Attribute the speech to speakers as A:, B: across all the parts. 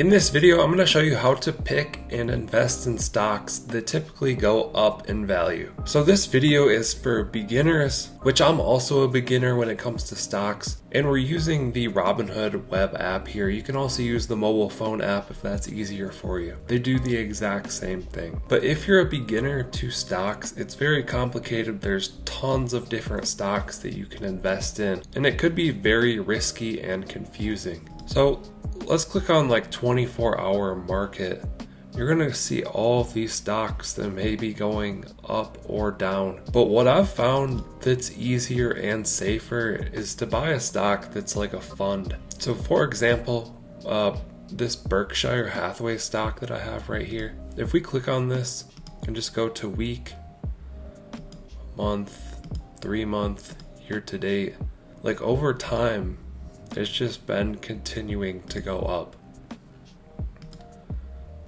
A: In this video, I'm going to show you how to pick and invest in stocks that typically go up in value. So this video is for beginners, which I'm also a beginner when it comes to stocks, and we're using the Robinhood web app here. You can also use the mobile phone app if that's easier for you. They do the exact same thing. But if you're a beginner to stocks, it's very complicated. There's tons of different stocks that you can invest in, and it could be very risky and confusing. So let's click on like 24-hour market. You're going to see all of these stocks that may be going up or down. But what I've found that's easier and safer is to buy a stock that's like a fund. So for example, this Berkshire Hathaway stock that I have right here, if we click on this and just go to week, month, 3 month, year to date, like over time, it's just been continuing to go up.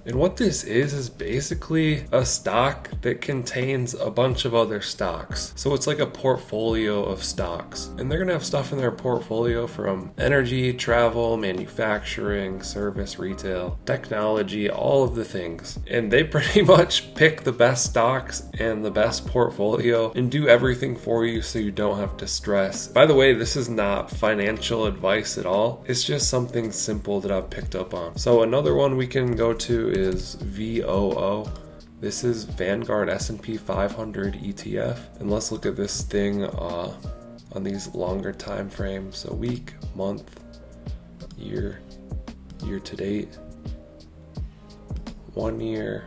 A: And what this is basically a stock that contains a bunch of other stocks. So it's like a portfolio of stocks. And they're gonna have stuff in their portfolio from energy, travel, manufacturing, service, retail, technology, all of the things. And they pretty much pick the best stocks and the best portfolio and do everything for you so you don't have to stress. By the way, this is not financial advice at all. It's just something simple that I've picked up on. So another one we can go to is VOO. This is Vanguard S&P 500 ETF. And let's look at this thing on these longer time frames. So week, month, year, year to date, 1 year,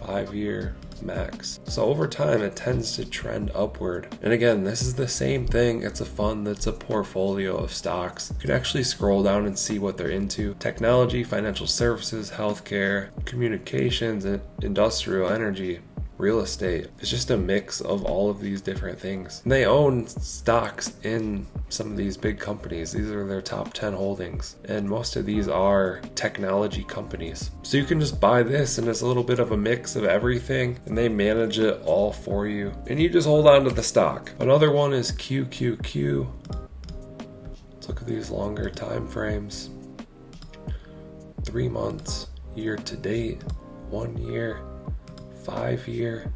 A: 5 year, max. So over time it tends to trend upward. And again, this is the same thing. It's a fund that's a portfolio of stocks. You can actually scroll down and see what they're into: technology, financial services, healthcare, communications, and industrial, energy, real estate. It's just a mix of all of these different things. And they own stocks in some of these big companies. These are their top 10 holdings. And most of these are technology companies. So you can just buy this and it's a little bit of a mix of everything, and they manage it all for you. And you just hold on to the stock. Another one is QQQ. Let's look at these longer time frames. 3 months, year to date, 1 year, 5 year,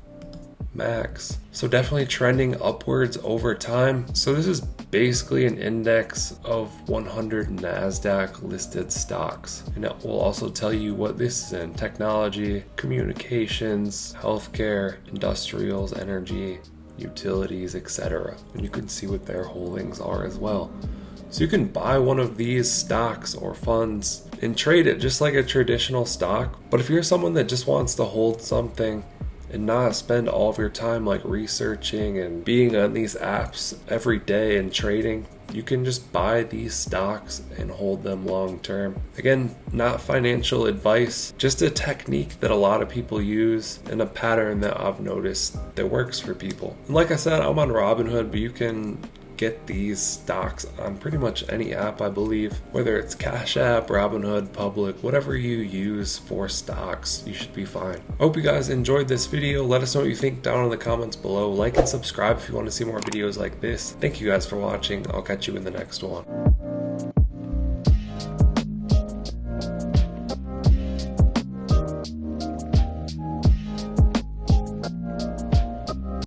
A: max. So definitely trending upwards over time. So this is basically an index of 100 NASDAQ listed stocks. And it will also tell you what this is in: technology, communications, healthcare, industrials, energy, utilities, etc. And you can see what their holdings are as well. So you can buy one of these stocks or funds and trade it just like a traditional stock. But if you're someone that just wants to hold something and not spend all of your time like researching and being on these apps every day and trading, you can just buy these stocks and hold them long term. Again, not financial advice, just a technique that a lot of people use and a pattern that I've noticed that works for people. And like I said, I'm on Robinhood, but you can get these stocks on pretty much any app, I believe, whether it's Cash App, Robinhood, Public, whatever you use for stocks, you should be fine. I hope you guys enjoyed this video. Let us know what you think down in the comments below. Like and subscribe if you want to see more videos like this. Thank you guys for watching. I'll catch you in the next one.